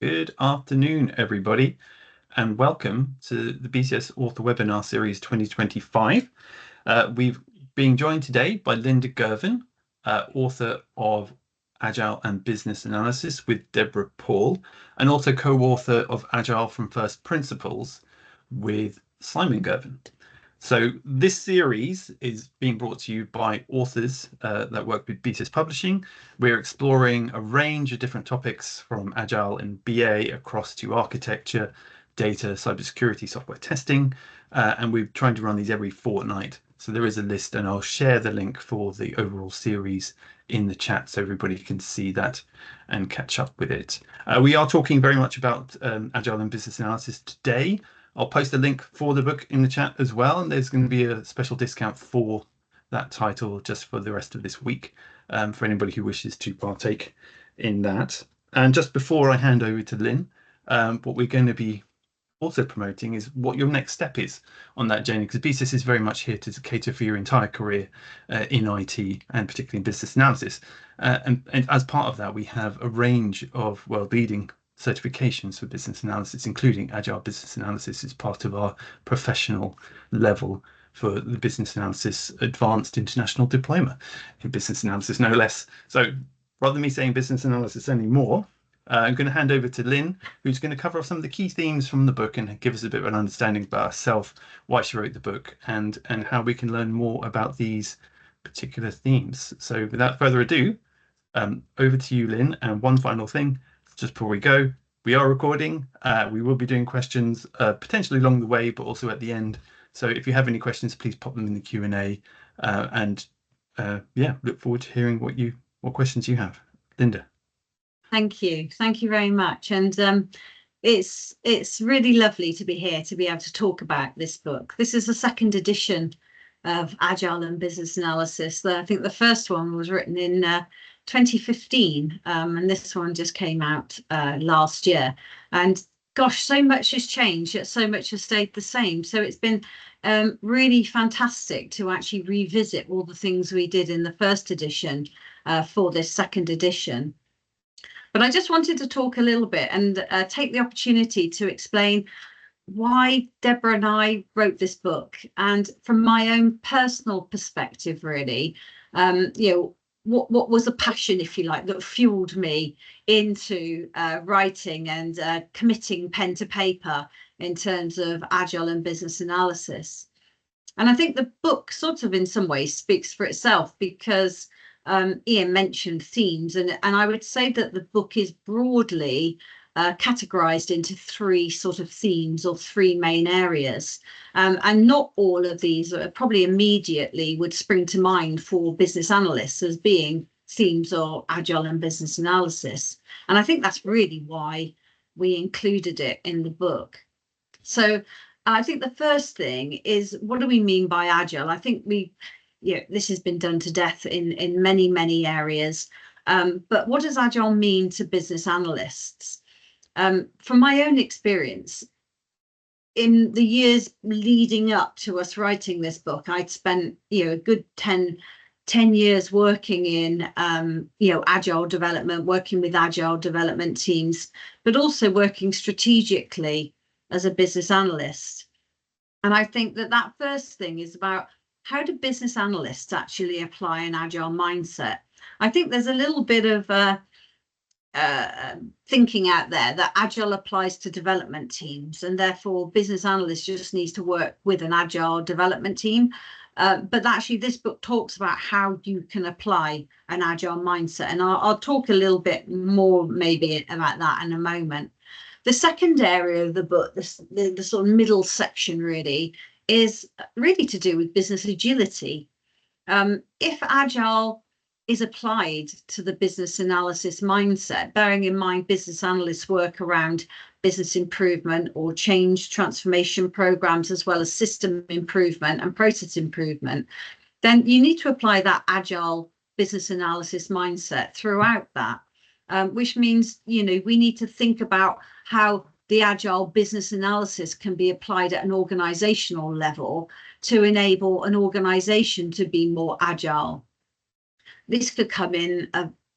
Good afternoon, everybody, and welcome to the BCS Author Webinar Series 2025. We've been joined today by Lynda Girvan, author of Agile and Business Analyst with Deborah Paul, and also co-author of Agile from First Principles with Simon Girvan. So this series is being brought to you by authors that work with BCS Publishing. We're exploring a range of different topics from Agile and BA across to architecture, data, cybersecurity, software testing, and we're trying to run these every fortnight. So there is a list, and I'll share the link for the overall series in the chat so everybody can see that and catch up with it. We are talking very much about Agile and Business Analysis today. I'll post a link for the book in the chat as well, and there's going to be a special discount for that title just for the rest of this week for anybody who wishes to partake in that. And just before I hand over to Lynn, what we're going to be also promoting is what your next step is on that journey, because BCS is very much here to cater for your entire career in IT and particularly in business analysis. And as part of that, we have a range of world-leading certifications for business analysis, including Agile Business Analysis is part of our professional level for the Business Analysis Advanced International Diploma in Business Analysis, no less. So rather than me saying Business Analysis anymore, I'm going to hand over to Lynn, who's going to cover off some of the key themes from the book and give us a bit of an understanding about herself, why she wrote the book, and how we can learn more about these particular themes. So without further ado, over to you, Lynn. And one final thing, just before we go, we are recording. We will be doing questions potentially along the way, but also at the end. So if you have any questions, please pop them in the Q&A. Yeah, look forward to hearing what questions you have. Lynda. Thank you very much. And it's really lovely to be here to be able to talk about this book. This is the second edition of Agile and Business Analysis. I think the first one was written in 2015, and this one just came out last year. And gosh, so much has changed, yet so much has stayed the same. So it's been really fantastic to actually revisit all the things we did in the first edition for this second edition. But I just wanted to talk a little bit and take the opportunity to explain why Deborah and I wrote this book, and from my own personal perspective, really, what was a passion, if you like, that fueled me into writing and committing pen to paper in terms of Agile and Business Analysis. And I think the book sort of in some ways speaks for itself, because Ian mentioned themes, and I would say that the book is broadly categorized into three sort of themes or three main areas, and not all of these probably immediately would spring to mind for business analysts as being themes of Agile and Business Analysis, and I think that's really why we included it in the book. So I think the first thing is, what do we mean by Agile? I think this has been done to death in many areas, but what does Agile mean to business analysts? From my own experience, in the years leading up to us writing this book, I'd spent a good 10 years working in Agile development, working with Agile development teams, but also working strategically as a business analyst. And I think that first thing is about, how do business analysts actually apply an Agile mindset? I think there's a little bit of thinking out there that Agile applies to development teams, and therefore business analysts just needs to work with an Agile development team. But actually this book talks about how you can apply an Agile mindset, and I'll talk a little bit more maybe about that in a moment. The second area of the book, the sort of middle section really, is really to do with business agility. If Agile is applied to the business analysis mindset, bearing in mind business analysts work around business improvement or change transformation programs, as well as system improvement and process improvement, then you need to apply that Agile business analysis mindset throughout that, which means, we need to think about how the Agile business analysis can be applied at an organizational level to enable an organization to be more agile. This could come in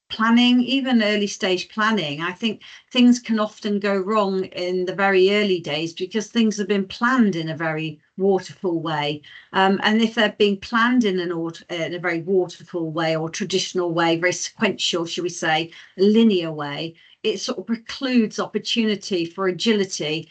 planning, even early stage planning. I think things can often go wrong in the very early days because things have been planned in a very waterfall way. And if they're being planned in a very waterfall way or traditional way, very sequential, should we say, linear way, it sort of precludes opportunity for agility,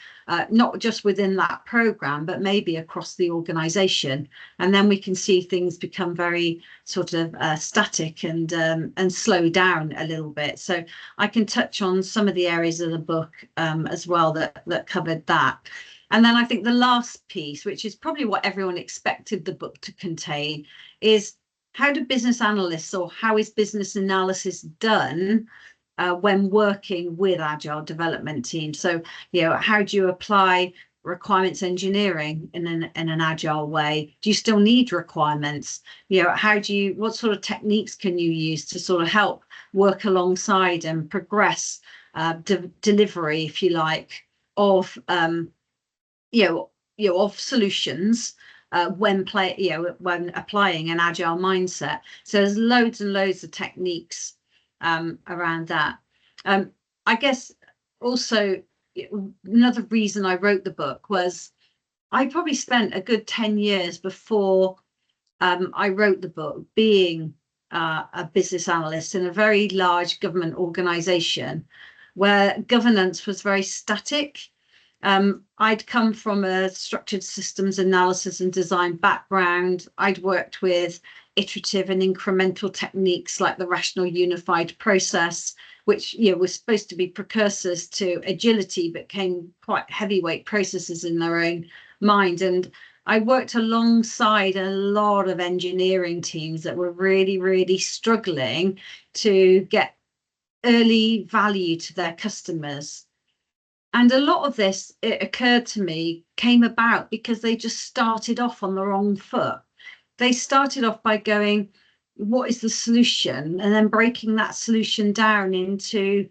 not just within that program, but maybe across the organization. And then we can see things become very sort of static and slow down a little bit. So I can touch on some of the areas of the book as well that covered that. And then I think the last piece, which is probably what everyone expected the book to contain, is how do business analysts, or how is business analysis done when working with Agile development teams? So, how do you apply requirements engineering in an Agile way? Do you still need requirements? What sort of techniques can you use to sort of help work alongside and progress delivery, if you like, of of solutions when applying an Agile mindset? So there's loads and loads of techniques around that. I guess also another reason I wrote the book was I probably spent a good 10 years before I wrote the book being a business analyst in a very large government organization where governance was very static. I'd come from a structured systems analysis and design background. I'd worked with iterative and incremental techniques like the rational unified process, which was supposed to be precursors to agility, but came quite heavyweight processes in their own mind. And I worked alongside a lot of engineering teams that were really, really struggling to get early value to their customers. And a lot of this, it occurred to me, came about because they just started off on the wrong foot. They started off by going, what is the solution? And then breaking that solution down into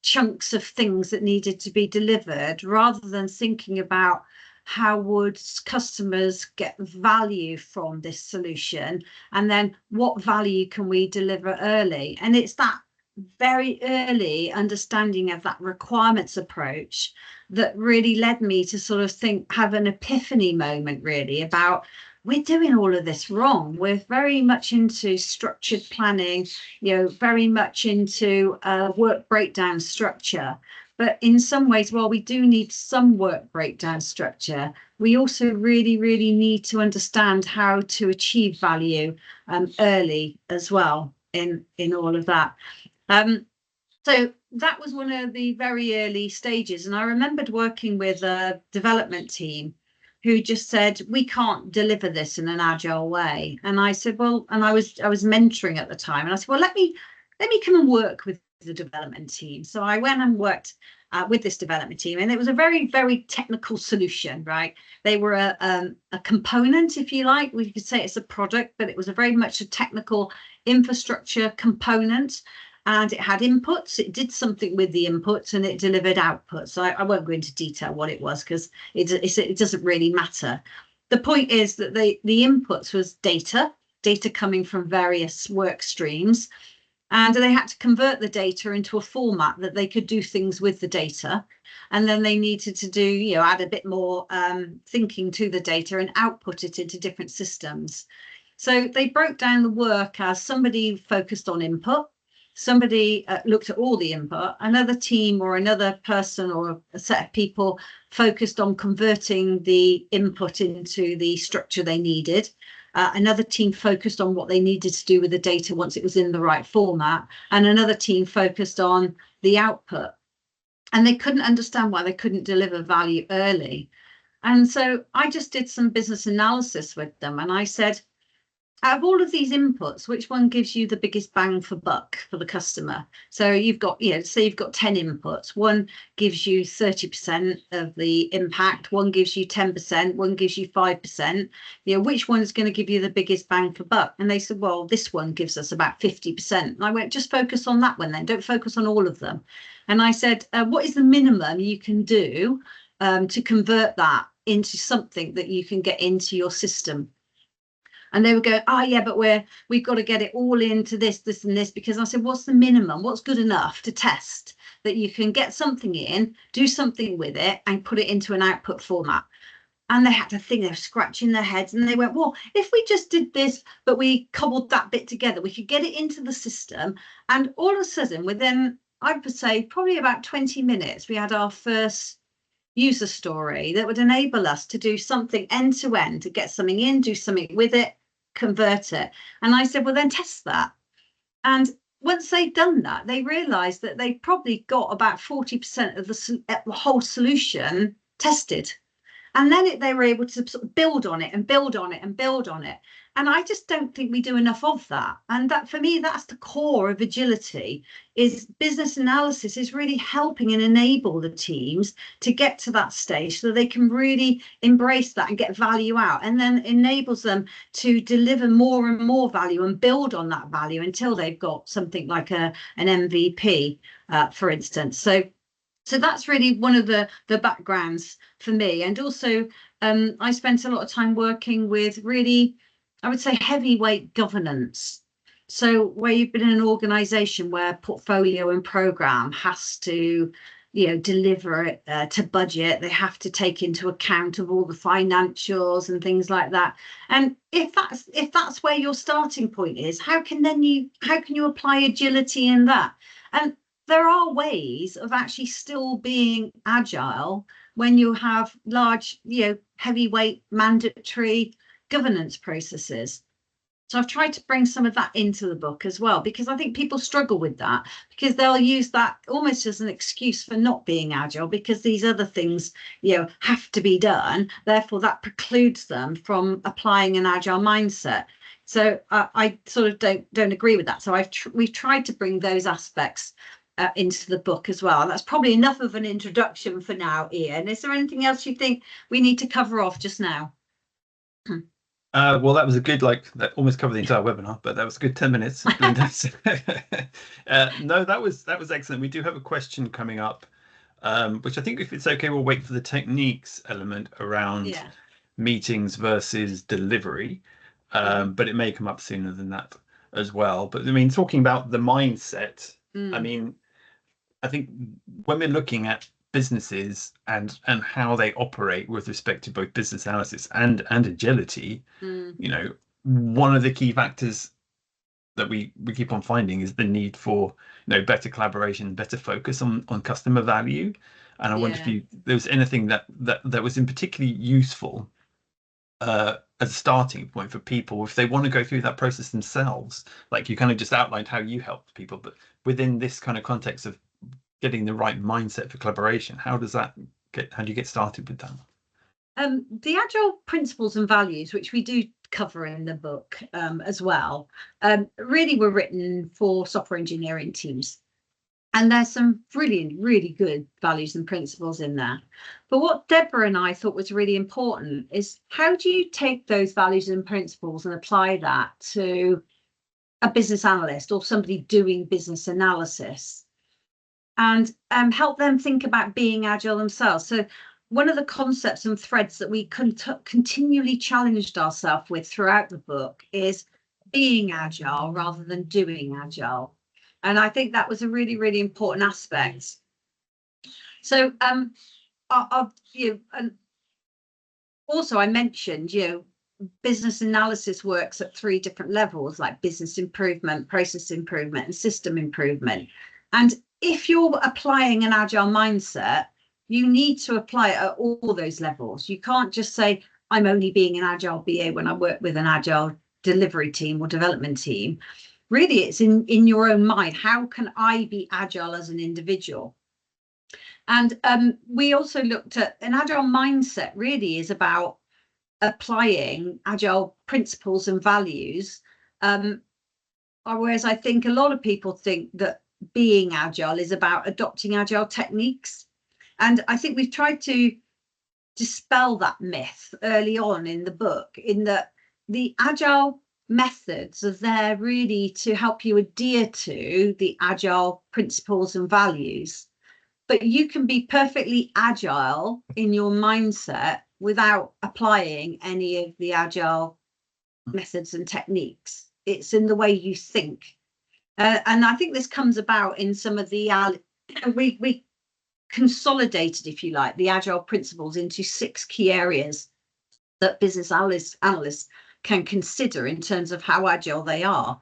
chunks of things that needed to be delivered, rather than thinking about how would customers get value from this solution, and then what value can we deliver early. And it's that very early understanding of that requirements approach that really led me to sort of have an epiphany moment really about, we're doing all of this wrong. We're very much into structured planning, very much into work breakdown structure. But in some ways, while we do need some work breakdown structure, we also really, really need to understand how to achieve value early as well in all of that. So that was one of the very early stages. And I remembered working with a development team who just said, we can't deliver this in an Agile way. And I said, well, and I was mentoring at the time. And I said, well, let me come and work with the development team. So I went and worked with this development team, and it was a very, very technical solution, right? They were a component, if you like. We could say it's a product, but it was very much a technical infrastructure component. And it had inputs, it did something with the inputs, and it delivered outputs. So I won't go into detail what it was because it doesn't really matter. The point is that the inputs was data coming from various work streams, and they had to convert the data into a format that they could do things with the data. And then they needed to do, add a bit more thinking to the data and output it into different systems. So they broke down the work as somebody focused on input, somebody looked at all the input, another team or another person or a set of people focused on converting the input into the structure they needed. Another team focused on what they needed to do with the data once it was in the right format, and another team focused on the output. And they couldn't understand why they couldn't deliver value early. And so I just did some business analysis with them, and I said, out of all of these inputs, which one gives you the biggest bang for buck for the customer? So you've got, say you've got 10 inputs. One gives you 30% of the impact, one gives you 10%, one gives you 5%. Which one is going to give you the biggest bang for buck? And they said, well, this one gives us about 50%. And I went, just focus on that one then, don't focus on all of them. And I said, what is the minimum you can do to convert that into something that you can get into your system? And they were going, oh yeah, but we've got to get it all into this and this, because I said, what's the minimum? What's good enough to test that you can get something in, do something with it, and put it into an output format? And they had to think, they were scratching their heads, and they went, well, if we just did this, but we cobbled that bit together, we could get it into the system. And all of a sudden, within, I would say, probably about 20 minutes, we had our first user story that would enable us to do something end to end, to get something in, do something with it, convert it. And I said, well, then test that. And once they'd done that, they realized that they probably got about 40% of the whole solution tested. And then they were able to sort of build on it and build on it and build on it. And I just don't think we do enough of that. And that, for me, that's the core of agility. Is business analysis is really helping and enable the teams to get to that stage so they can really embrace that and get value out, and then enables them to deliver more and more value and build on that value until they've got something like an MVP, for instance. So that's really one of the backgrounds for me. And also, I spent a lot of time working with really, I would say, heavyweight governance. So where you've been in an organization where portfolio and program has to, deliver it to budget, they have to take into account of all the financials and things like that. And if that's where your starting point is, how can you apply agility in that? And there are ways of actually still being agile when you have large, heavyweight mandatory governance processes. So I've tried to bring some of that into the book as well, because I think people struggle with that, because they'll use that almost as an excuse for not being agile, because these other things, have to be done. Therefore, that precludes them from applying an agile mindset. So I sort of don't agree with that. So we've tried to bring those aspects into the book as well. That's probably enough of an introduction for now, Ian. Is there anything else you think we need to cover off just now? Well, that was a good, that almost covered the entire webinar, but that was a good 10 minutes. Lynda. No, that was excellent. We do have a question coming up, which I think, if it's okay, we'll wait for the techniques element around meetings versus delivery. But it may come up sooner than that as well. But I mean, talking about the mindset, I mean, I think when we're looking at businesses and how they operate with respect to both business analysis and agility, one of the key factors that we keep on finding is the need for better collaboration, better focus on customer value. And I wonder if there was anything that was in particularly useful as a starting point for people if they want to go through that process themselves. Like you kind of just outlined how you helped people, but within this kind of context of getting the right mindset for collaboration, how do you get started with that? The Agile principles and values, which we do cover in the book as well, really were written for software engineering teams. And there's some really good values and principles in there. But what Deborah and I thought was really important is, how do you take those values and principles and apply that to a business analyst or somebody doing business analysis, and help them think about being agile themselves? So one of the concepts and threads that we continually challenged ourselves with throughout the book is being agile rather than doing agile. And I think that was a really important aspect. So and also I mentioned, business analysis works at 3 different levels, like business improvement, process improvement, and system improvement. And if you're applying an agile mindset, you need to apply it at all those levels. You can't just say, I'm only being an agile BA when I work with an agile delivery team or development team. Really, it's in your own mind. How can I be agile as an individual? And we also looked at an agile mindset really is about applying agile principles and values. Whereas I think a lot of people think that being agile is about adopting agile techniques. And I think we've tried to dispel that myth early on in the book, in that the agile methods are there really to help you adhere to the agile principles and values. But you can be perfectly agile in your mindset without applying any of the agile methods and techniques. It's in the way you think. And I think this comes about in some of the, we consolidated, if you like, the Agile principles into 6 key areas that business analysts can consider in terms of how agile they are.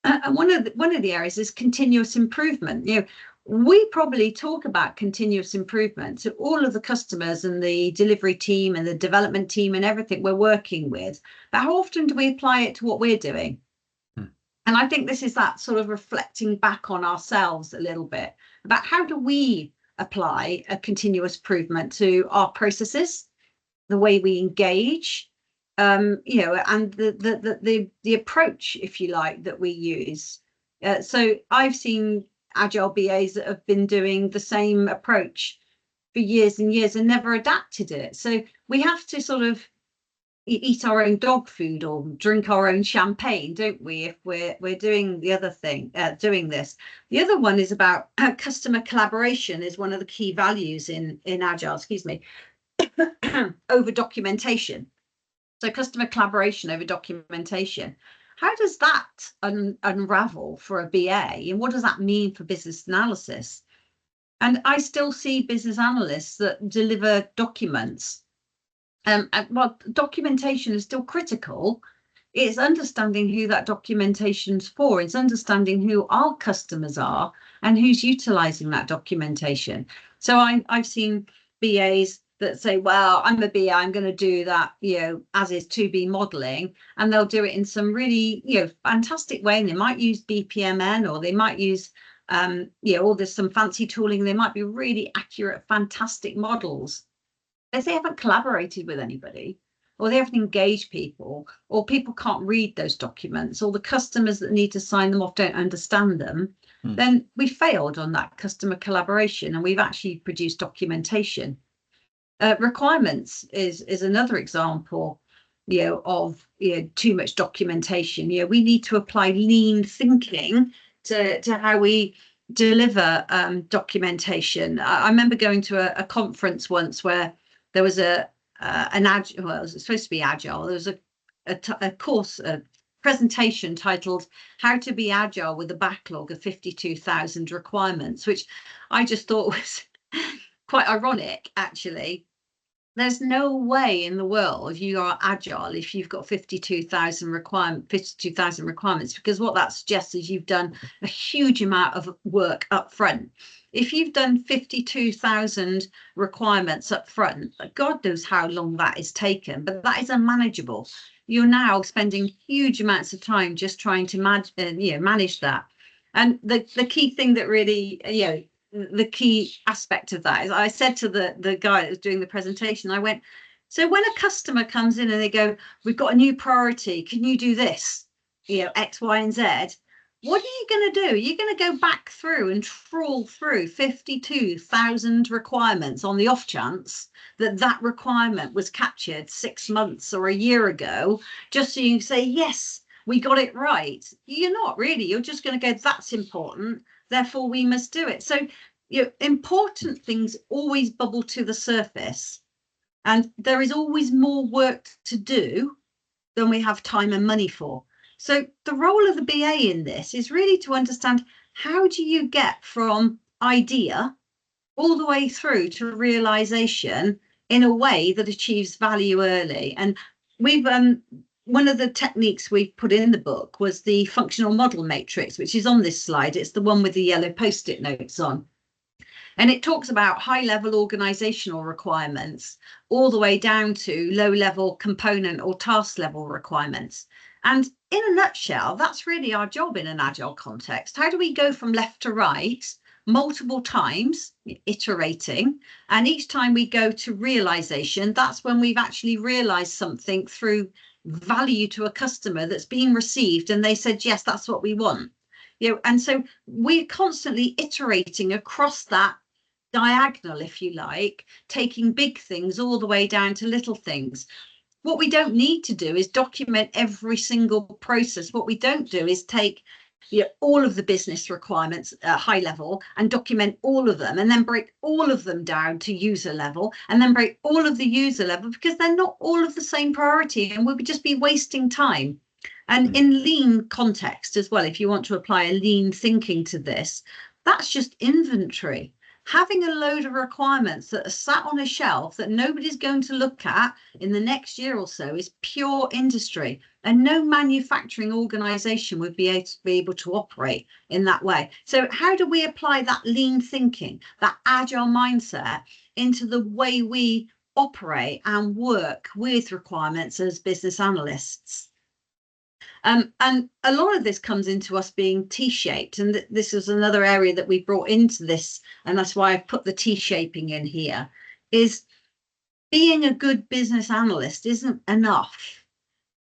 And one of the areas is continuous improvement. We probably talk about continuous improvement to all of the customers and the delivery team and the development team and everything we're working with, but how often do we apply it to what we're doing? And I think this is that sort of reflecting back on ourselves a little bit about how do we apply a continuous improvement to our processes, the way we engage, and the approach, if you like, that we use. So I've seen Agile BAs that have been doing the same approach for years and years and never adapted it. So we have to sort of eat our own dog food or drink our own champagne, don't we, if we're doing the other thing, doing this. The other one is about customer collaboration is one of the key values in Agile, over documentation. So customer collaboration over documentation. How does that unravel for a BA, and what does that mean for business analysis? And I still see business analysts that deliver documents. While documentation is still critical, it's understanding who that documentation's for. It's understanding who our customers are and who's utilising that documentation. So I've seen BAs that say, well, I'm a BA, I'm going to do that, as is to be modelling, and they'll do it in some really, fantastic way. And they might use BPMN, or they might use, or there's some fancy tooling. They might be really accurate, fantastic models. If they haven't collaborated with anybody, or they haven't engaged people, or people can't read those documents, or the customers that need to sign them off don't understand them, then we failed on that customer collaboration, and we've actually produced documentation. Requirements is another example, of too much documentation. We need to apply lean thinking to how we deliver documentation. I remember going to a conference once where there was an Agile, well, it was supposed to be Agile. There was a course, a presentation titled "How to be Agile with a Backlog of 52,000 Requirements," which I just thought was quite ironic, actually. There's no way in the world you are agile if you've got 52,000 requirements, because what that suggests is you've done a huge amount of work up front. If you've done 52,000 requirements up front, God knows how long that is taken, but that is unmanageable. You're now spending huge amounts of time just trying to manage that. And the key thing that really, the key aspect of that is, I said to the guy that was doing the presentation, I went, so when a customer comes in and they go, we've got a new priority, can you do this, X, Y, and Z? What are you going to do? You're going to go back through and trawl through 52,000 requirements on the off chance that requirement was captured 6 months or a year ago, just so you can say, yes, we got it right. You're not really. You're just going to go, that's important, therefore we must do it. So important things always bubble to the surface, and there is always more work to do than we have time and money for. So the role of the BA in this is really to understand, how do you get from idea all the way through to realization in a way that achieves value early? And we've one of the techniques we put in the book was the functional model matrix, which is on this slide. It's the one with the yellow post-it notes on. And it talks about high-level organizational requirements all the way down to low-level component or task-level requirements. And in a nutshell, that's really our job in an agile context. How do we go from left to right multiple times, iterating, and each time we go to realization, that's when we've actually realized something through value to a customer that's been received, and they said, yes, that's what we want. And so we're constantly iterating across that diagonal, if you like, taking big things all the way down to little things. What we don't need to do is document every single process. What we don't do is take all of the business requirements at high level and document all of them, and then break all of them down to user level, and then break all of the user level, because they're not all of the same priority and we'll just be wasting time. And in lean context as well, if you want to apply a lean thinking to this, that's just inventory. Having a load of requirements that are sat on a shelf that nobody's going to look at in the next year or so is pure industry, and no manufacturing organization would be able to operate in that way. So how do we apply that lean thinking, that agile mindset, into the way we operate and work with requirements as business analysts? And a lot of this comes into us being T-shaped, and this is another area that we brought into this, and that's why I've put the T-shaping in here, is being a good business analyst isn't enough.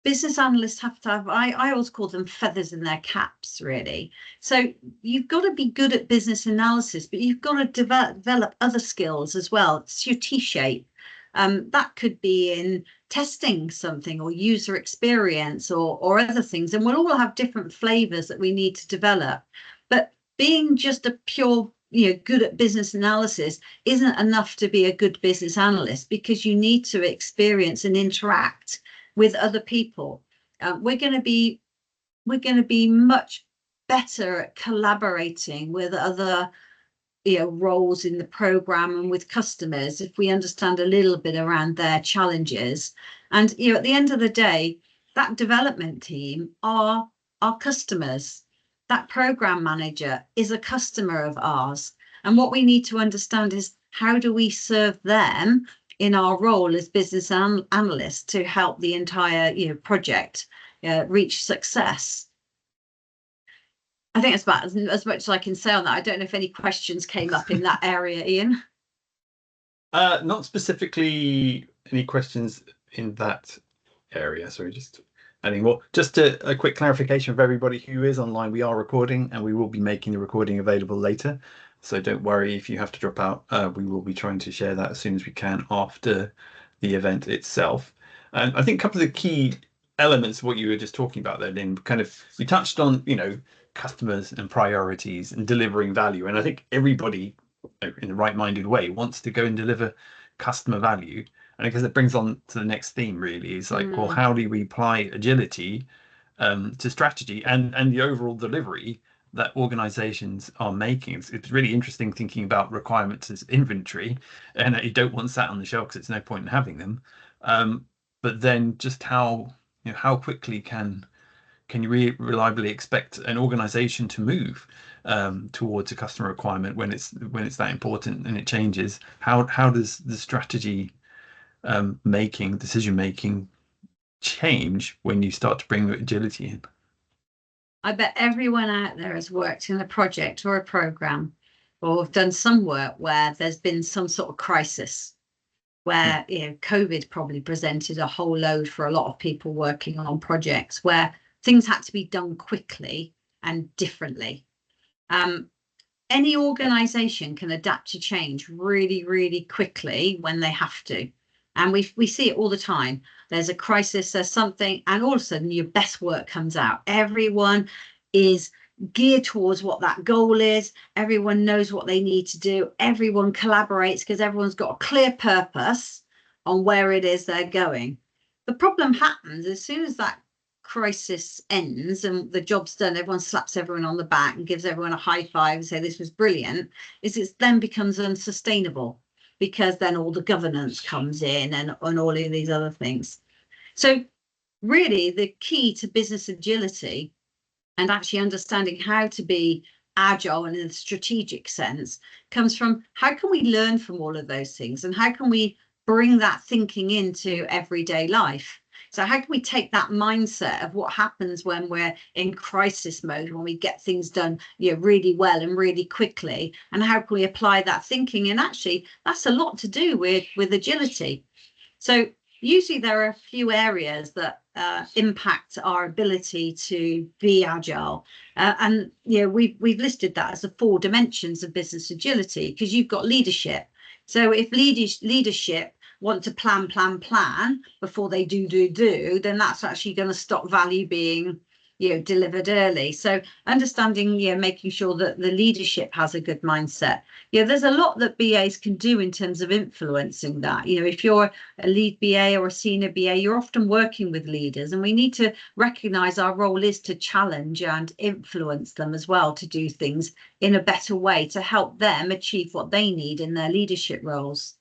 Business analysts have to have, I always call them feathers in their caps, really. So you've got to be good at business analysis, but you've got to develop other skills as well. It's your T-shape. That could be in testing something or user experience or other things, and we'll all have different flavors that we need to develop. But being just a pure, good at business analysis isn't enough to be a good business analyst, because you need to experience and interact with other people. We're going to be much better at collaborating with other roles in the program and with customers if we understand a little bit around their challenges. And at the end of the day, that development team are our customers. That program manager is a customer of ours, and what we need to understand is, how do we serve them in our role as business analysts to help the entire project reach success? I think it's about as much as I can say on that. I don't know if any questions came up in that area, Ian. Not specifically any questions in that area. Sorry, just adding more. Just a quick clarification for everybody who is online. We are recording, and we will be making the recording available later. So don't worry if you have to drop out. We will be trying to share that as soon as we can after the event itself. And I think a couple of the key elements of what you were just talking about there, Lynn, we touched on, customers and priorities and delivering value. And I think everybody in the right-minded way wants to go and deliver customer value. And I guess it brings on to the next theme, really, is like, well, how do we apply agility to strategy and the overall delivery that organizations are making? It's really interesting thinking about requirements as inventory, and that you don't want sat on the shelf because it's no point in having them. But then just how quickly can you reliably expect an organization to move towards a customer requirement when it's that important and it changes? How does the strategy decision making change when you start to bring agility in? I bet everyone out there has worked in a project or a program, or have done some work where there's been some sort of crisis, where COVID probably presented a whole load for a lot of people working on projects where things had to be done quickly and differently. Any organization can adapt to change really, really quickly when they have to. And we see it all the time. There's a crisis, there's something, and all of a sudden your best work comes out. Everyone is geared towards what that goal is. Everyone knows what they need to do. Everyone collaborates because everyone's got a clear purpose on where it is they're going. The problem happens as soon as that crisis ends and the job's done, everyone slaps everyone on the back and gives everyone a high five and say this was brilliant, it then becomes unsustainable, because then all the governance comes in and all of these other things. So really the key to business agility and actually understanding how to be agile and in a strategic sense comes from, how can we learn from all of those things, and how can we bring that thinking into everyday life? So how can we take that mindset of what happens when we're in crisis mode, when we get things done really well and really quickly, and how can we apply that thinking? And actually that's a lot to do with agility. So usually there are a few areas that impact our ability to be agile, and we've listed that as the 4 dimensions of business agility, because you've got leadership. So if leadership want to plan before they do, then that's actually going to stop value being delivered early. So understanding, making sure that the leadership has a good mindset. There's a lot that BAs can do in terms of influencing that. If you're a lead BA or a senior BA, you're often working with leaders, and we need to recognize our role is to challenge and influence them as well to do things in a better way to help them achieve what they need in their leadership roles.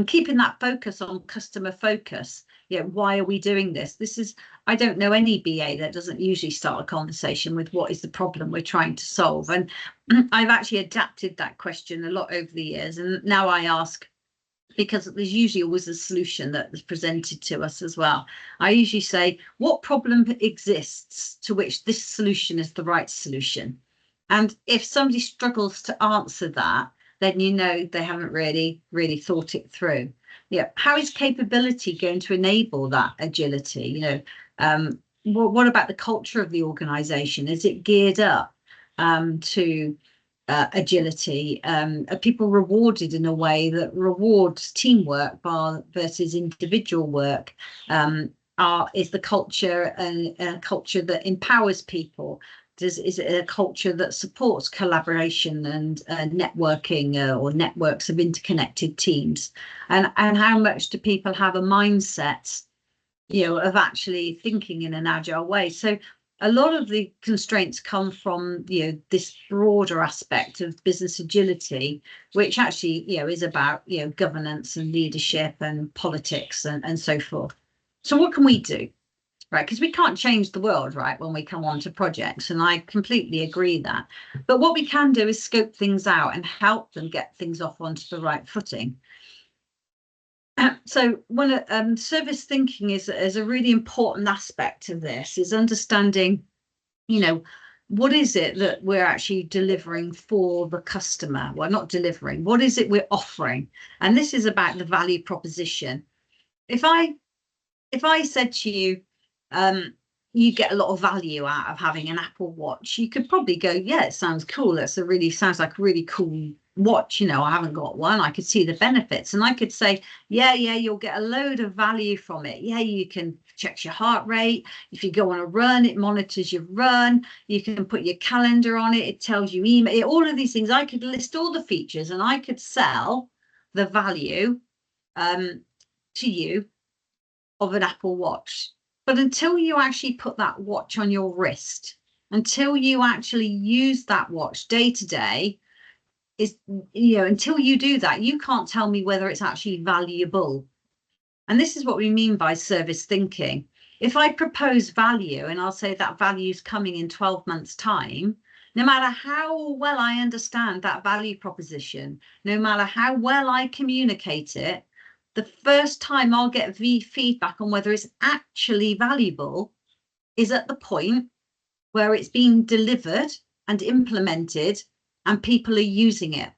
Keeping that focus on customer focus. Why are we doing this? I don't know any BA that doesn't usually start a conversation with what is the problem we're trying to solve. And I've actually adapted that question a lot over the years. And now I ask, because there's usually always a solution that is presented to us as well. I usually say, what problem exists to which this solution is the right solution? And if somebody struggles to answer that, then they haven't really thought it through. How is capability going to enable that agility? What about the culture of the organization? Is it geared up to agility? Are people rewarded in a way that rewards teamwork versus individual work? Is the culture a culture that empowers people? Is it a culture that supports collaboration and networking or networks of interconnected teams? And how much do people have a mindset, of actually thinking in an agile way? So a lot of the constraints come from, this broader aspect of business agility, which actually, is about, governance and leadership and politics and so forth. So what can we do? Right, because we can't change the world, right, when we come on to projects, and I completely agree that. But what we can do is scope things out and help them get things off onto the right footing. So service thinking is a really important aspect of this, is understanding, what is it that we're actually delivering for the customer? Well, not delivering, what is it we're offering? And this is about the value proposition. If I said to you, you get a lot of value out of having an Apple Watch, you could probably go, yeah, it sounds cool. Sounds like a really cool watch. I haven't got one. I could see the benefits, and I could say, yeah, you'll get a load of value from it. Yeah, you can check your heart rate. If you go on a run, it monitors your run. You can put your calendar on it. It tells you email, all of these things. I could list all the features, and I could sell the value to you of an Apple Watch. But until you actually put that watch on your wrist, until you actually use that watch day to day, until you do that, you can't tell me whether it's actually valuable. And this is what we mean by service thinking. If I propose value and I'll say that value is coming in 12 months' time, no matter how well I understand that value proposition, no matter how well I communicate it, the first time I'll get feedback on whether it's actually valuable is at the point where it's being delivered and implemented and people are using it.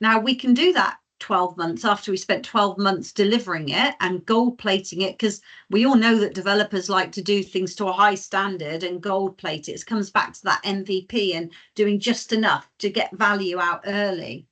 Now, we can do that 12 months after we spent 12 months delivering it and gold plating it, because we all know that developers like to do things to a high standard and gold plate it. It comes back to that MVP and doing just enough to get value out early.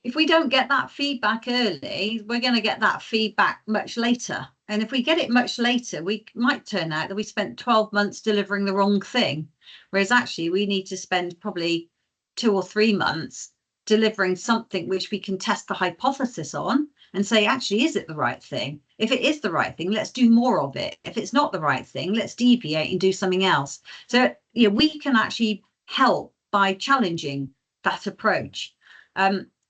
If we don't get that feedback early, we're going to get that feedback much later. And if we get it much later, we might turn out that we spent 12 months delivering the wrong thing. Whereas actually we need to spend probably 2 or 3 months delivering something which we can test the hypothesis on and say, actually, is it the right thing? If it is the right thing, let's do more of it. If it's not the right thing, let's deviate and do something else. So we can actually help by challenging that approach.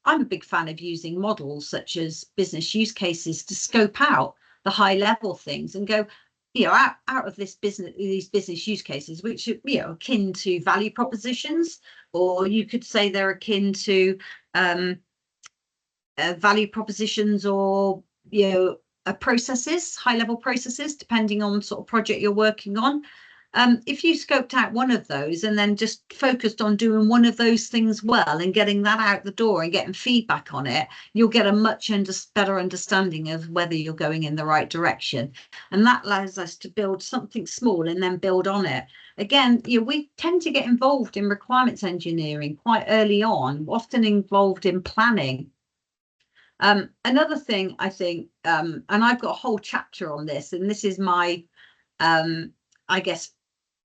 I'm a big fan of using models such as business use cases to scope out the high level things and go, out of these business use cases, which are akin to value propositions, or you could say they're akin to value propositions or processes, high level processes, depending on sort of project you're working on. If you scoped out one of those and then just focused on doing one of those things well and getting that out the door and getting feedback on it, you'll get a much better understanding of whether you're going in the right direction. And that allows us to build something small and then build on it. Again, we tend to get involved in requirements engineering quite early on, often involved in planning. Another thing I think, and I've got a whole chapter on this, and this is my I guess,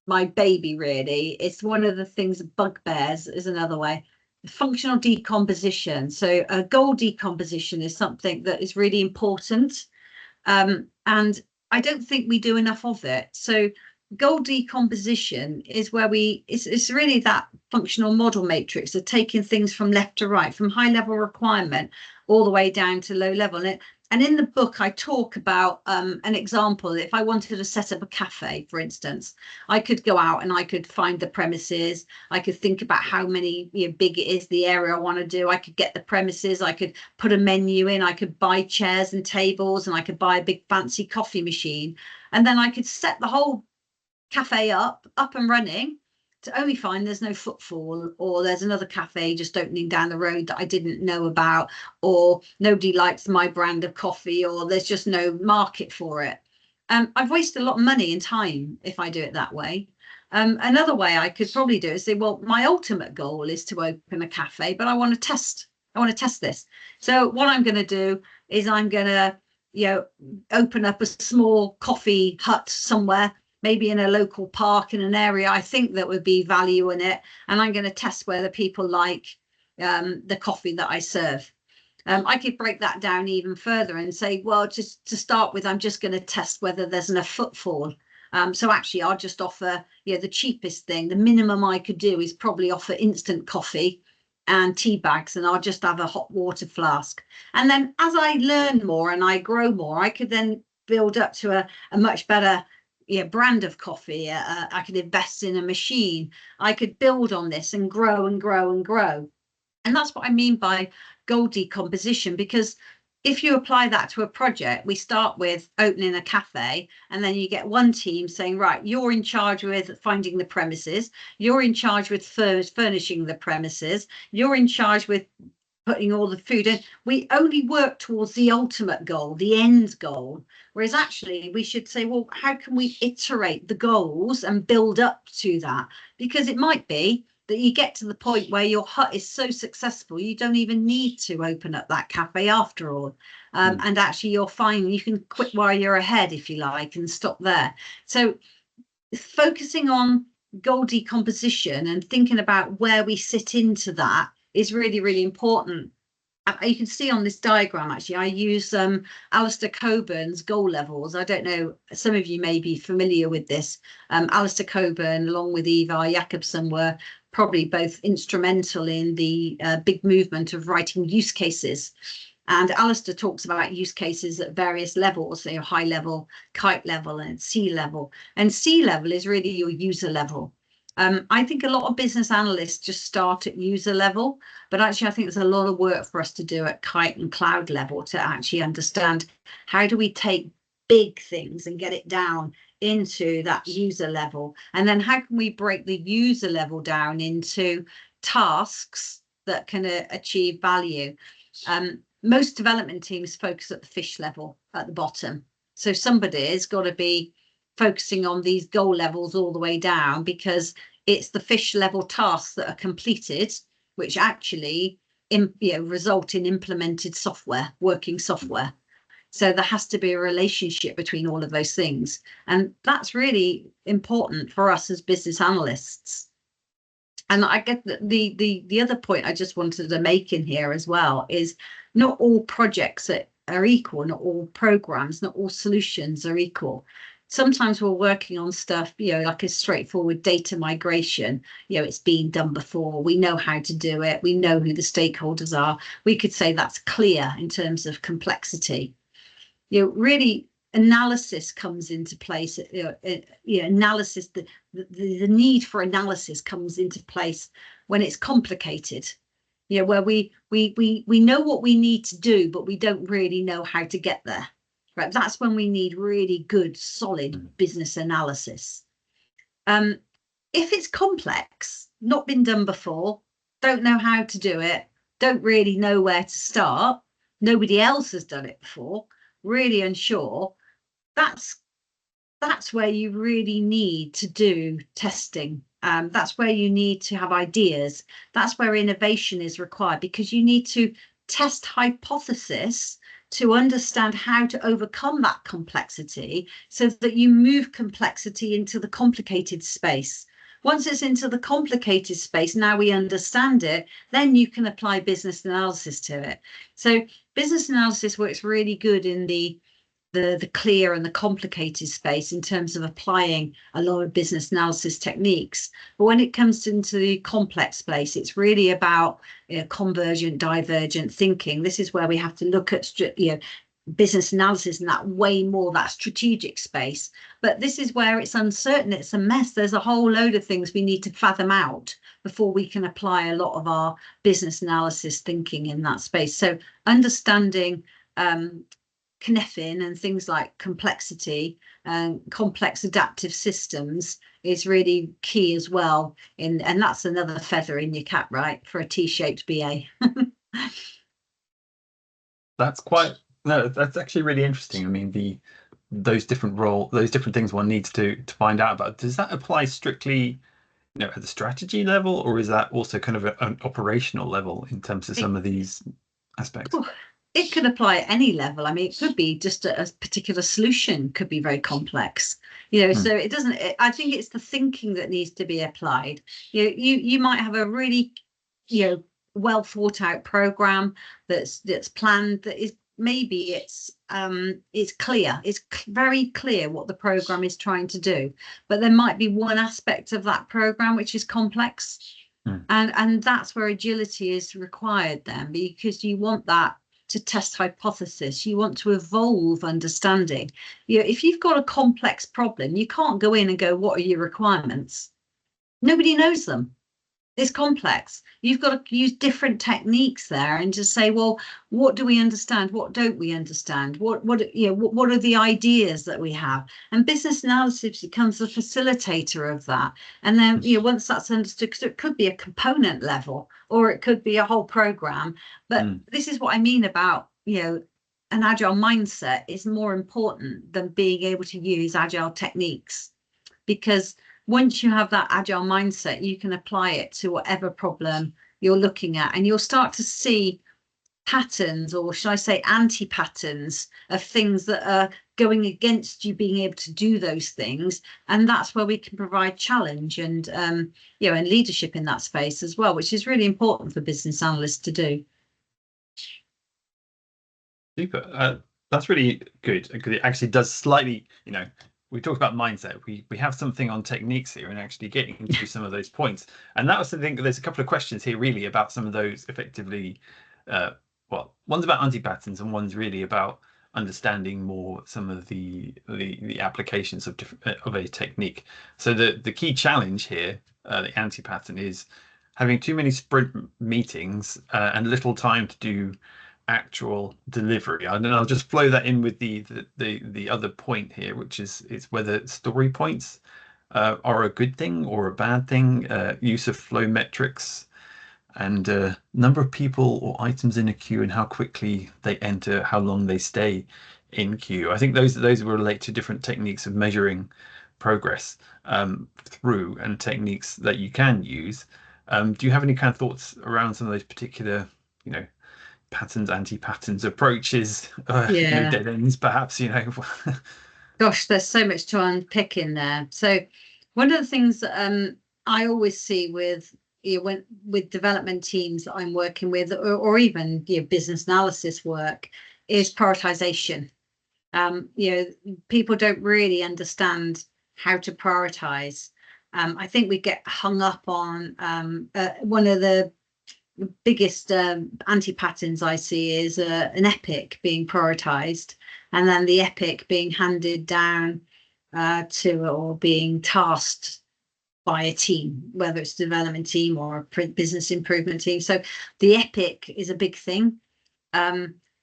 my baby really. It's one of the things, bugbears is another way. Functional decomposition. So goal decomposition is something that is really important. And I don't think we do enough of it. So goal decomposition is where it's really that functional model matrix of taking things from left to right, from high level requirement all the way down to low level. And in the book, I talk about an example. If I wanted to set up a cafe, for instance, I could go out and I could find the premises. I could think about how many, big it is, the area I want to do. I could get the premises. I could put a menu in. I could buy chairs and tables, and I could buy a big fancy coffee machine. And then I could set the whole cafe up and running, to only find there's no footfall, or there's another cafe just opening down the road that I didn't know about, or nobody likes my brand of coffee, or there's just no market for it. I've wasted a lot of money and time if I do it that way. Another way I could probably do is say, well, my ultimate goal is to open a cafe, but I want to test this. So what I'm going to do is I'm going to, open up a small coffee hut somewhere, maybe in a local park in an area I think that would be value in it. And I'm going to test whether people like the coffee that I serve. I could break that down even further and say, well, just to start with, I'm just going to test whether there's enough footfall. So actually, I'll just offer, the cheapest thing. The minimum I could do is probably offer instant coffee and tea bags, and I'll just have a hot water flask. And then as I learn more and I grow more, I could then build up to a much better brand of coffee. I could invest in a machine. I could build on this and grow and grow and grow. And that's what I mean by goal decomposition, because if you apply that to a project, we start with opening a cafe, and then you get one team saying, right, you're in charge with finding the premises, you're in charge with furnishing the premises, you're in charge with putting all the food in. We only work towards the ultimate goal, the end goal. Whereas actually we should say, well, how can we iterate the goals and build up to that? Because it might be that you get to the point where your hut is so successful, you don't even need to open up that cafe after all. And actually you're fine. You can quit while you're ahead, if you like, and stop there. So focusing on goal decomposition and thinking about where we sit into that is really, really important. You can see on this diagram, actually, I use Alistair Coburn's goal levels. I don't know, some of you may be familiar with this. Alistair Coburn, along with Ivar Jakobsen, were probably both instrumental in the big movement of writing use cases. And Alistair talks about use cases at various levels, so high level, kite level, and sea level. And sea level is really your user level. I think a lot of business analysts just start at user level, but actually I think there's a lot of work for us to do at kite and cloud level to actually understand how do we take big things and get it down into that user level, and then how can we break the user level down into tasks that can achieve value. Most development teams focus at the fish level at the bottom, so somebody's got to be focusing on these goal levels all the way down, because it's the fish level tasks that are completed which actually result in implemented software, working software. So there has to be a relationship between all of those things, and that's really important for us as business analysts. And I get the other point I just wanted to make in here as well is not all projects are equal, not all programs, not all solutions are equal. Sometimes we're working on stuff, like a straightforward data migration. It's been done before. We know how to do it. We know who the stakeholders are. We could say that's clear in terms of complexity. Really analysis comes into place. Analysis, the need for analysis comes into place when it's complicated. Where we know what we need to do, but we don't really know how to get there. Right, that's when we need really good, solid business analysis. If it's complex, not been done before, don't know how to do it, don't really know where to start, nobody else has done it before, really unsure, that's where you really need to do testing. That's where you need to have ideas. That's where innovation is required, because you need to test hypothesis to understand how to overcome that complexity so that you move complexity into the complicated space. Once it's into the complicated space, now we understand it, then you can apply business analysis to it. So business analysis works really good in the clear and the complicated space in terms of applying a lot of business analysis techniques. But when it comes into the complex space, it's really about convergent, divergent thinking. This is where we have to look at business analysis in that way more that strategic space. But this is where it's uncertain, it's a mess. There's a whole load of things we need to fathom out before we can apply a lot of our business analysis thinking in that space. So understanding connecting and things like complexity and complex adaptive systems is really key as well. And that's another feather in your cap, right, for a T-shaped BA. That's actually really interesting. I mean, those different things one needs to find out about. Does that apply strictly, at the strategy level, or is that also kind of an operational level in terms of some of these aspects? It could apply at any level. I mean, it could be just a particular solution could be very complex, so it doesn't, I think it's the thinking that needs to be applied. You might have a really, well thought out program that's planned, that is maybe it's clear, it's very clear what the program is trying to do, but there might be one aspect of that program which is complex. And that's where agility is required then, because you want that to test hypothesis. You want to evolve understanding. If you've got a complex problem, you can't go in and go, what are your requirements? Nobody knows them. It's complex. You've got to use different techniques there and just say, well, what do we understand? What don't we understand? What are the ideas that we have? And business analysis becomes the facilitator of that. And then, once that's understood, because it could be a component level or it could be a whole program. But this is what I mean about, an agile mindset is more important than being able to use agile techniques, because once you have that agile mindset, you can apply it to whatever problem you're looking at, and you'll start to see patterns, or should I say anti-patterns, of things that are going against you being able to do those things. And that's where we can provide challenge and and leadership in that space as well, which is really important for business analysts to do. Super. That's really good, because it actually does slightly, we talked about mindset. We have something on techniques here and actually getting into some of those points. And that was the thing. There's a couple of questions here really about some of those effectively. One's about anti-patterns and one's really about understanding more some of the applications of a technique. So the key challenge here, the anti-pattern, is having too many sprint meetings and little time to do actual delivery. And then I'll just flow that in with the other point here, which is whether story points are a good thing or a bad thing, use of flow metrics, and number of people or items in a queue and how quickly they enter, how long they stay in queue. I think those will relate to different techniques of measuring progress through, and techniques that you can use. Do you have any kind of thoughts around some of those particular, patterns, anti-patterns, approaches, dead ends, perhaps? Gosh, there's so much to unpick in there. So one of the things that I always see with with development teams that I'm working with, or even business analysis work, is prioritization. People don't really understand how to prioritize. I think we get hung up on one of the biggest anti-patterns I see is an epic being prioritized, and then the epic being handed down to, or being tasked by a team, whether it's a development team or a business improvement team. So the epic is a big thing.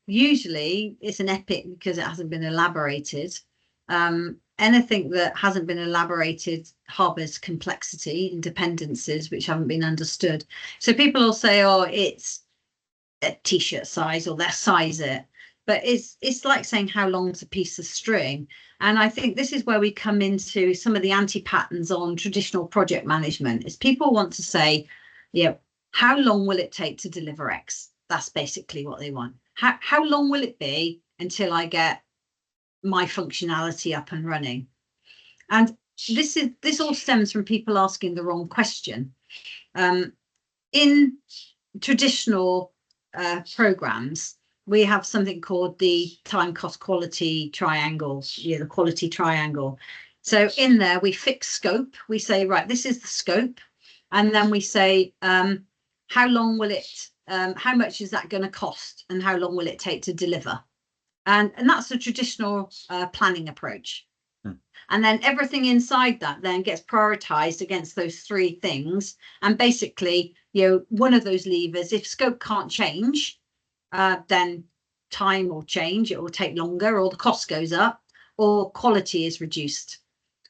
Usually it's an epic because it hasn't been elaborated. Anything that hasn't been elaborated harbors complexity and dependencies which haven't been understood. So people will say, oh, it's a t-shirt size, or they'll size it. But it's like saying how long's a piece of string. And I think this is where we come into some of the anti-patterns on traditional project management, is people want to say, how long will it take to deliver X? That's basically what they want. how long will it be until I get my functionality up and running? And this all stems from people asking the wrong question. In traditional programs, we have something called the time cost quality triangle, the quality triangle. So in there, we fix scope. We say, right, this is the scope. And then we say, how long will it, how much is that going to cost? And how long will it take to deliver? And that's the traditional planning approach. And then everything inside that then gets prioritized against those three things. And basically, one of those levers, if scope can't change, then time will change, it will take longer, or the cost goes up, or quality is reduced.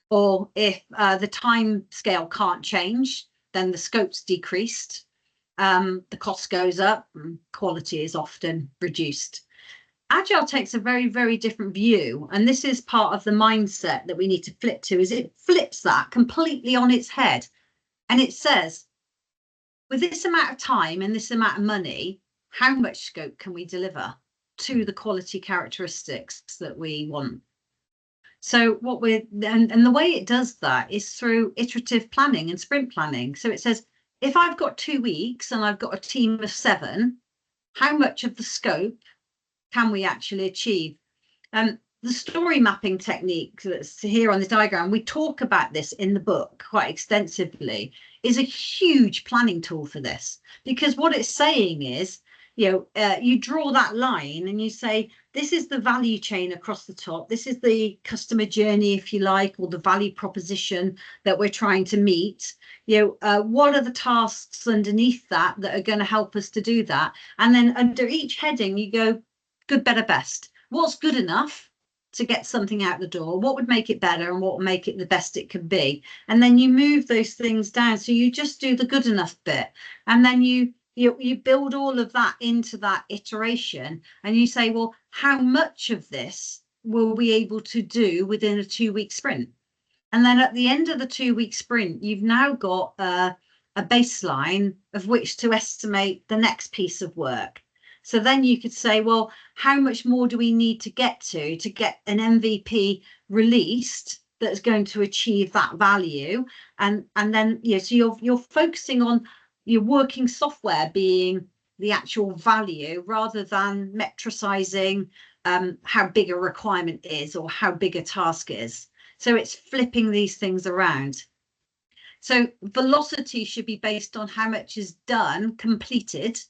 Or if the time scale can't change, then the scope's decreased, the cost goes up, and quality is often reduced. Agile takes a very, very different view. And this is part of the mindset that we need to flip to, is it flips that completely on its head. And it says, with this amount of time and this amount of money, how much scope can we deliver to the quality characteristics that we want? So what and the way it does that is through iterative planning and sprint planning. So it says, if I've got 2 weeks and I've got a team of 7, how much of the scope can we actually achieve? The story mapping technique that's here on the diagram, we talk about this in the book quite extensively, is a huge planning tool for this, because what it's saying is, you draw that line and you say, this is the value chain across the top. This is the customer journey, if you like, or the value proposition that we're trying to meet. What are the tasks underneath that are going to help us to do that? And then under each heading, you go, good, better, best. What's good enough to get something out the door? What would make it better and what would make it the best it could be? And then you move those things down. So you just do the good enough bit. And then you build all of that into that iteration. And you say, well, how much of this will we able to do within a 2-week sprint? And then at the end of the 2-week sprint, you've now got a baseline of which to estimate the next piece of work. So then you could say, well, how much more do we need to get an MVP released that's going to achieve that value? And then, so you're focusing on your working software being the actual value rather than metricizing how big a requirement is or how big a task is. So it's flipping these things around. So velocity should be based on how much is done, completed,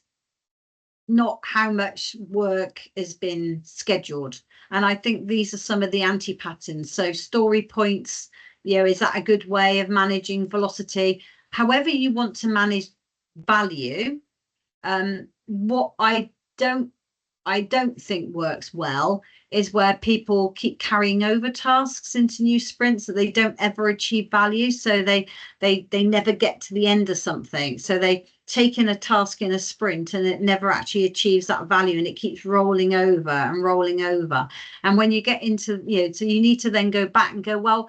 not how much work has been scheduled. And I think these are some of the anti-patterns. So story points, is that a good way of managing velocity? However you want to manage value, what I don't think works well is where people keep carrying over tasks into new sprints so they don't ever achieve value. So they never get to the end of something. So they take in a task in a sprint and it never actually achieves that value, and it keeps rolling over and rolling over. And when you get into, so you need to then go back and go, well,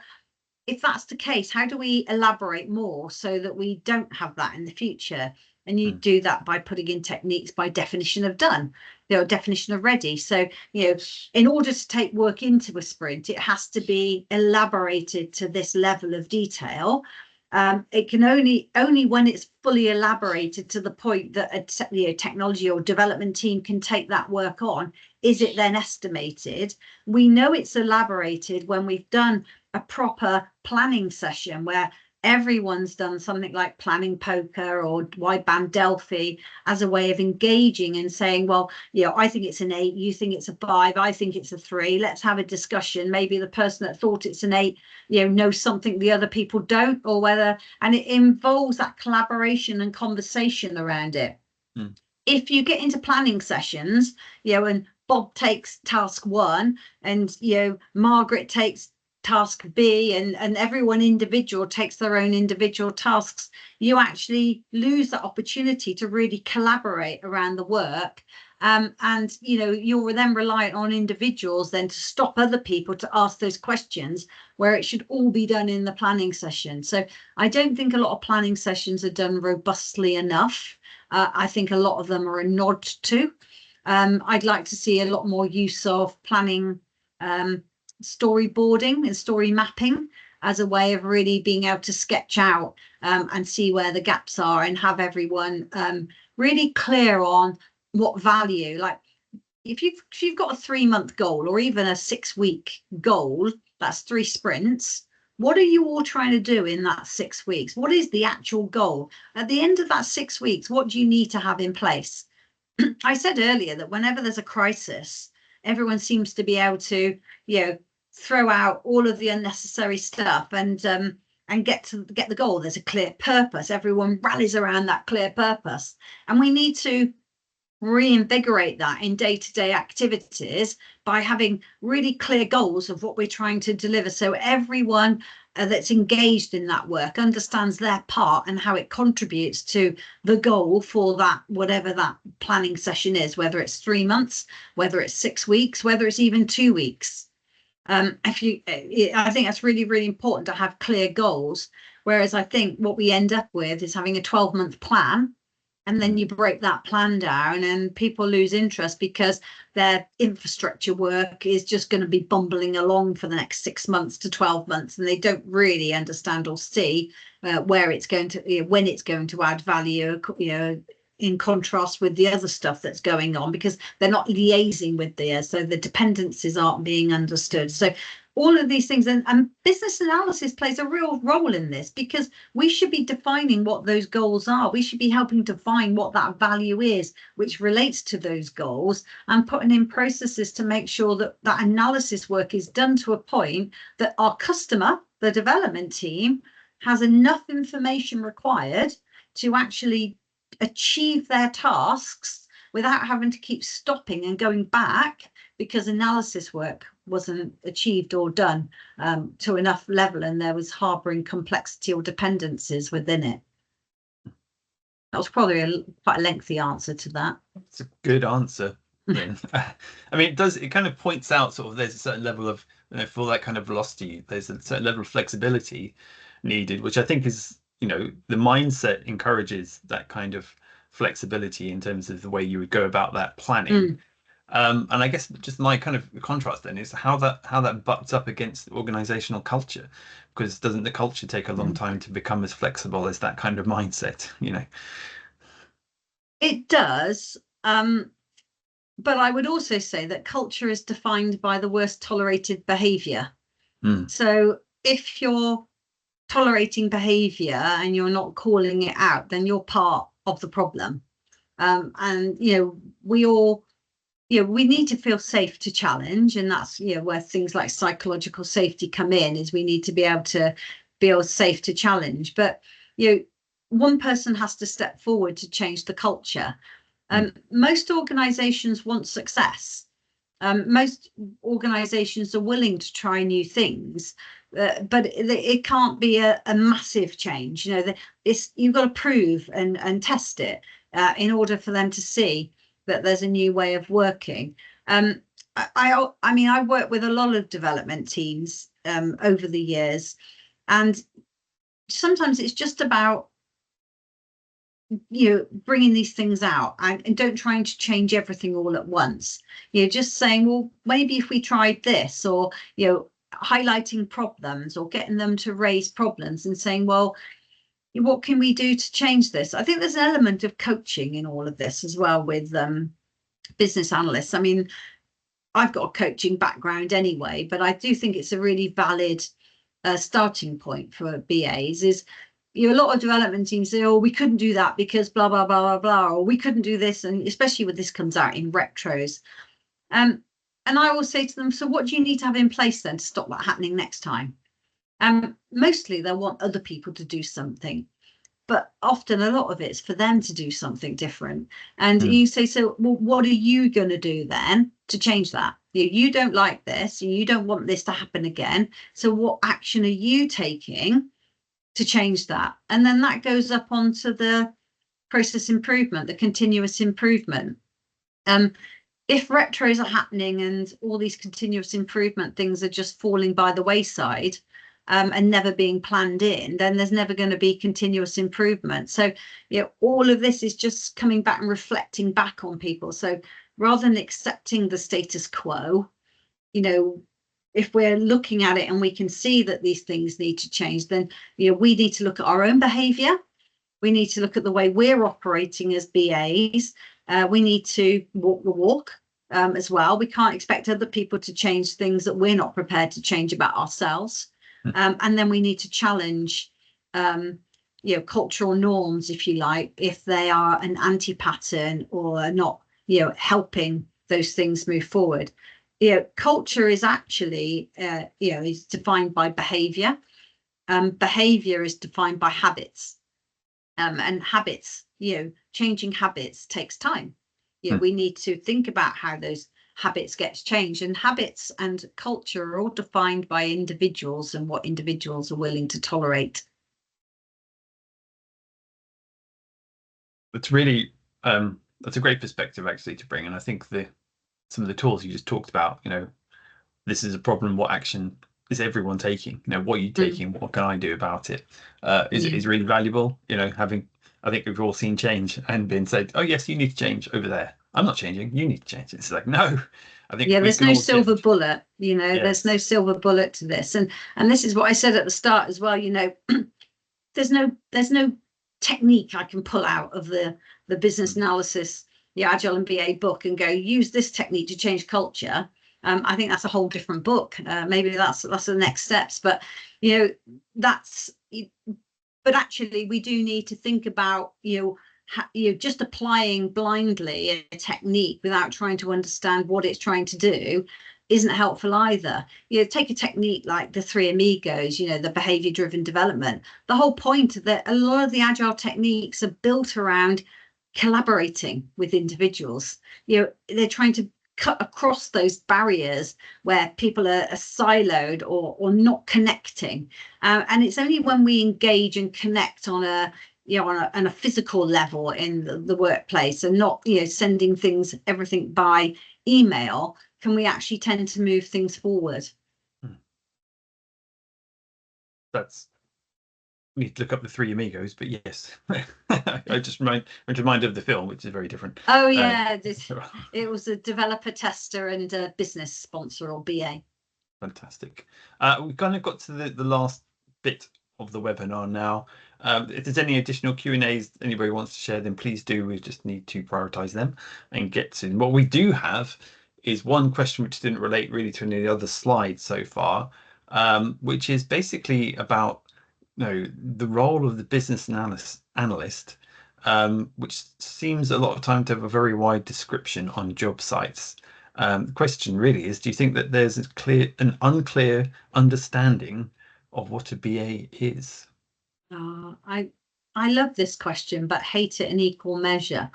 if that's the case, how do we elaborate more so that we don't have that in the future? And you do that by putting in techniques by definition of done, definition of ready. So, in order to take work into a sprint, it has to be elaborated to this level of detail. It can only when it's fully elaborated to the point that a technology or development team can take that work on, is it then estimated. We know it's elaborated when we've done a proper planning session where everyone's done something like planning poker or wideband Delphi as a way of engaging and saying, well, I think it's an 8, you think it's a 5, I think it's a 3. Let's have a discussion. Maybe the person that thought it's an 8, knows something the other people don't, or whether, and it involves that collaboration and conversation around it. If you get into planning sessions, and Bob takes task 1 and, Margaret takes task B and everyone individual takes their own individual tasks, you actually lose that opportunity to really collaborate around the work. And you're then reliant on individuals then to stop other people to ask those questions, where it should all be done in the planning session. So I don't think a lot of planning sessions are done robustly enough. I think a lot of them are a nod to. I'd like to see a lot more use of planning, storyboarding and story mapping as a way of really being able to sketch out and see where the gaps are, and have everyone really clear on what value. Like if you've got a 3-month goal, or even a 6-week goal, that's 3 sprints. What are you all trying to do in that 6 weeks? What is the actual goal? At the end of that 6 weeks, what do you need to have in place? I said earlier that whenever there's a crisis, everyone seems to be able to, throw out all of the unnecessary stuff and get the goal. There's a clear purpose. Everyone rallies around that clear purpose, and we need to reinvigorate that in day-to-day activities by having really clear goals of what we're trying to deliver, so everyone that's engaged in that work understands their part and how it contributes to the goal for that, whatever that planning session is, whether it's 3 months, whether it's 6 weeks, whether it's even 2 weeks. I think that's really, really important to have clear goals. Whereas I think what we end up with is having a 12-month plan, and then you break that plan down and people lose interest because their infrastructure work is just going to be bumbling along for the next 6 months to 12 months, and they don't really understand or see where it's going to, when it's going to add value, in contrast with the other stuff that's going on, because they're not liaising with so the dependencies aren't being understood. So all of these things, and business analysis plays a real role in this, because we should be defining what those goals are. We should be helping to find what that value is, which relates to those goals, and putting in processes to make sure that that analysis work is done to a point that our customer, the development team, has enough information required to actually achieve their tasks without having to keep stopping and going back because analysis work wasn't achieved or done to enough level, and there was harboring complexity or dependencies within it. That was probably quite a lengthy answer to that. It's a good answer, Lynn. I mean, it kind of points out sort of there's a certain level of, for that kind of velocity, there's a certain level of flexibility needed, which I think is, the mindset encourages that kind of flexibility in terms of the way you would go about that planning. And I guess just my kind of contrast then is how that butts up against organizational culture, because doesn't the culture take a long time to become as flexible as that kind of mindset? It does, but I would also say that culture is defined by the worst tolerated behavior. So if you're tolerating behavior and you're not calling it out, then you're part of the problem. And we all, we need to feel safe to challenge, and that's where things like psychological safety come in, is we need to be able to feel safe to challenge. But one person has to step forward to change the culture. Most organizations want success. Most organizations are willing to try new things, but it can't be a massive change. You've got to prove and test it in order for them to see that there's a new way of working. I mean, I've worked with a lot of development teams over the years, and sometimes it's just about bringing these things out and don't trying to change everything all at once. Just saying, well, maybe if we tried this, or highlighting problems or getting them to raise problems and saying, well, what can we do to change this? I think there's an element of coaching in all of this as well with business analysts. I mean, I've got a coaching background anyway, but I do think it's a really valid starting point for BAs. Is a lot of development teams say, oh, we couldn't do that because blah, blah, blah, blah, blah, or we couldn't do this. And especially when this comes out in retros. And I will say to them, so what do you need to have in place then to stop that happening next time? Mostly they'll want other people to do something, but often a lot of it's for them to do something different. And you say, so well, what are you going to do then to change that? You don't like this, you don't want this to happen again. So what action are you taking to change that? And then that goes up onto the process improvement, the continuous improvement. If retros are happening and all these continuous improvement things are just falling by the wayside and never being planned in, then there's never going to be continuous improvement. So all of this is just coming back and reflecting back on people. So rather than accepting the status quo, if we're looking at it and we can see that these things need to change, then we need to look at our own behavior. We need to look at the way we're operating as BAs. We need to walk the walk as well. We can't expect other people to change things that we're not prepared to change about ourselves. And then we need to challenge cultural norms, if you like, if they are an anti-pattern or not helping those things move forward. Culture is actually is defined by behavior. Behavior is defined by habits. And habits, changing habits takes time. We need to think about how those habits get changed, and habits and culture are all defined by individuals and what individuals are willing to tolerate. It's really that's a great perspective actually to bring, and I think some of the tools you just talked about, this is a problem, what action is everyone taking, what are you taking, what can I do about it, is really valuable. I think we've all seen change and been said, oh yes, you need to change over there. I'm not changing, you need to change. It's like, no, I think there's no silver change. bullet, there's no silver bullet to this, and this is what I said at the start as well. There's no technique I can pull out of the business analysis, the Agile and BA book, and go use this technique to change culture. I think that's a whole different book. Maybe that's the next steps, but but actually we do need to think about just applying blindly a technique without trying to understand what it's trying to do isn't helpful either. Take a technique like the three amigos, the behavior driven development. The whole point that a lot of the Agile techniques are built around collaborating with individuals. They're trying to cut across those barriers where people are siloed or not connecting, and it's only when we engage and connect on a physical level in the workplace and not sending everything by email can we actually tend to move things forward. We need to look up the three amigos, but yes. I just reminded of the film, which is very different. Oh yeah, it was a developer, tester, and a business sponsor, or BA. Fantastic. We've kind of got to the last bit of the webinar now. If there's any additional Q&As anybody wants to share, then please do. We just need to prioritize them and get to them. What we do have is one question which didn't relate really to any of the other slides so far, which is basically about the role of the business analyst, which seems a lot of time to have a very wide description on job sites. The question really is, do you think that there's an unclear understanding of what a BA is? I love this question, but hate it in equal measure.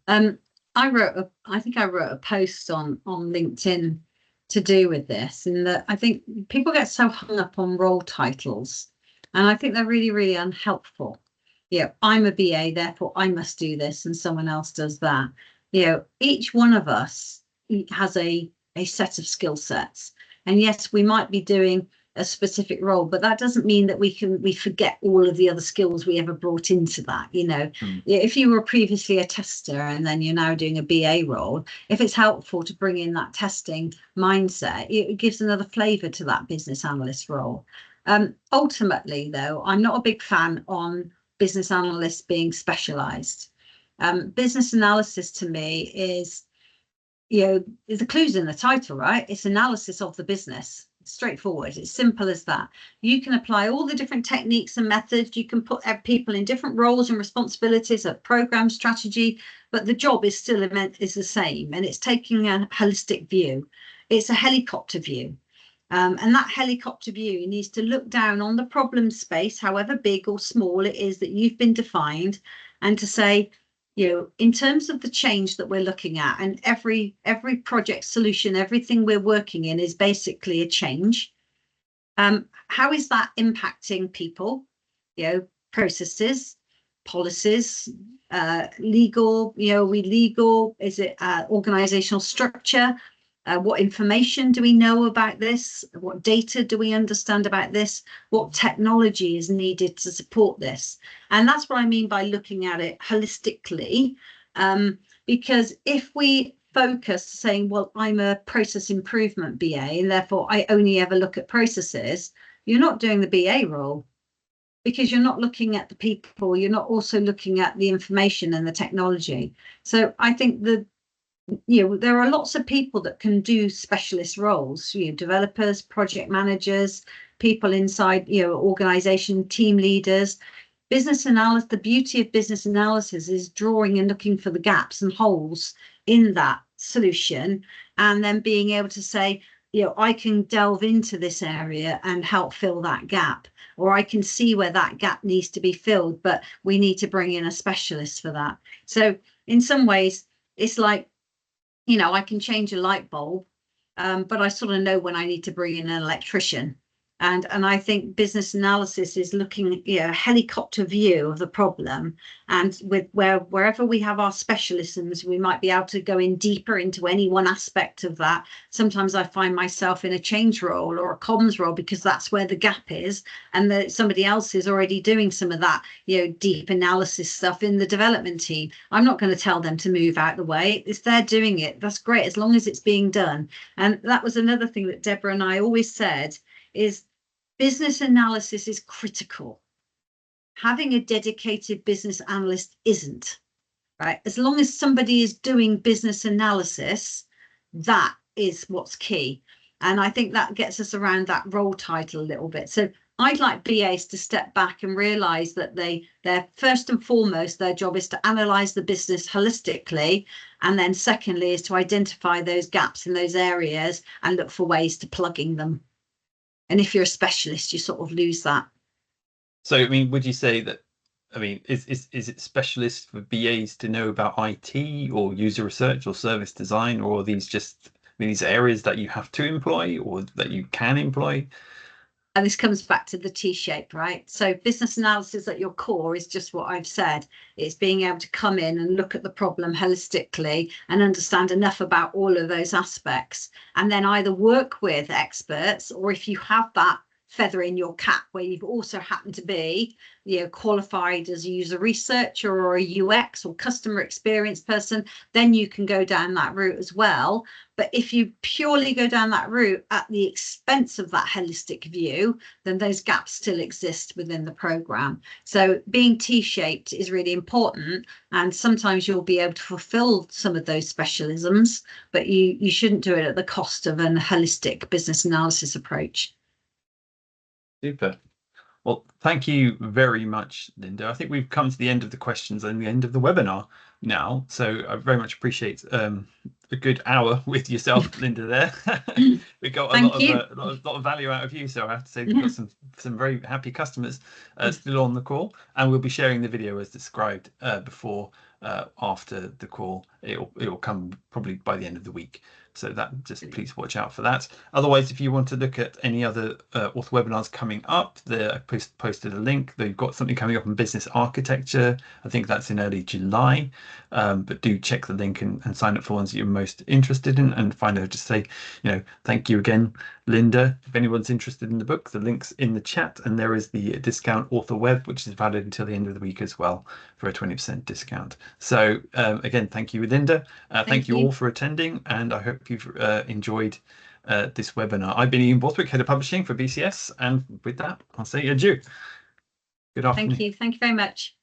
I think I wrote a post on LinkedIn to do with this, and that I think people get so hung up on role titles. And I think they're really, really unhelpful. I'm a BA, therefore I must do this, and someone else does that. Each one of us has a set of skill sets. And yes, we might be doing a specific role, but that doesn't mean that we forget all of the other skills we ever brought into that. If you were previously a tester and then you're now doing a BA role, if it's helpful to bring in that testing mindset, it gives another flavor to that business analyst role. Ultimately, though, I'm not a big fan on business analysts being specialized. Business analysis to me is, the clues in the title, right? It's analysis of the business. It's straightforward. It's simple as that. You can apply all the different techniques and methods. You can put people in different roles and responsibilities of program strategy, but the job is still is the same, and it's taking a holistic view. It's a helicopter view. And that helicopter view needs to look down on the problem space, however big or small it is that you've been defined, and to say, in terms of the change that we're looking at, and every project solution, everything we're working in is basically a change. How is that impacting people, processes, policies, legal, legal? Is it organizational structure? What information do we know about this? What data do we understand about this? What technology is needed to support this? And that's what I mean by looking at it holistically, because if we focused, saying, well, I'm a process improvement BA, and therefore I only ever look at processes, you're not doing the BA role, because you're not looking at the people, you're not also looking at the information and the technology. So I think there are lots of people that can do specialist roles, developers, project managers, people inside, organization, team leaders. Business analysis, the beauty of business analysis is drawing and looking for the gaps and holes in that solution, and then being able to say, I can delve into this area and help fill that gap, or I can see where that gap needs to be filled, but we need to bring in a specialist for that. So in some ways, it's like, I can change a light bulb, but I sort of know when I need to bring in an electrician. And I think business analysis is looking, a helicopter view of the problem. And wherever we have our specialisms, we might be able to go in deeper into any one aspect of that. Sometimes I find myself in a change role or a comms role because that's where the gap is, and that somebody else is already doing some of that, deep analysis stuff in the development team. I'm not going to tell them to move out the way. If they're doing it, that's great, as long as it's being done. And that was another thing that Deborah and I always said, is business analysis is critical. Having a dedicated business analyst isn't, right? As long as somebody is doing business analysis, that is what's key. And I think that gets us around that role title a little bit. So I'd like BAs to step back and realize that they're first and foremost, their job is to analyze the business holistically. And then secondly is to identify those gaps in those areas and look for ways to plugging them. And if you're a specialist, you sort of lose that. So, I mean, would you say that, I mean, is it specialist for BAs to know about IT or user research or service design, or are these just, I mean, these areas that you have to employ or that you can employ? And this comes back to the T-shape, right? So business analysis at your core is just what I've said. It's being able to come in and look at the problem holistically and understand enough about all of those aspects, and then either work with experts, or if you have that feather in your cap where you've also happened to be, qualified as a user researcher or a UX or customer experience person, then you can go down that route as well. But if you purely go down that route at the expense of that holistic view, then those gaps still exist within the program. So being T-shaped is really important. And sometimes you'll be able to fulfill some of those specialisms, but you shouldn't do it at the cost of an holistic business analysis approach. Super. Well, thank you very much, Lynda. I think we've come to the end of the questions and the end of the webinar now. So I very much appreciate a good hour with yourself, Lynda, there. We got a lot of value out of you. So I have to say we've got some very happy customers still on the call, and we'll be sharing the video as described before, after the call. It'll come probably by the end of the week. So that, just please watch out for that. Otherwise, if you want to look at any other author webinars coming up, I posted a link. They've got something coming up on business architecture. I think that's in early July. But do check the link and sign up for ones that you're most interested in, and find out, just say, thank you again, Lynda. If anyone's interested in the book, the link's in the chat, and there is the discount author web, which is valid until the end of the week as well, for a 20% discount. So again, thank you, Lynda. Thank you all for attending, and I hope you've enjoyed this webinar. I've been Ian Borthwick, Head of Publishing for BCS, and with that, I'll say adieu. Good afternoon. Thank you very much.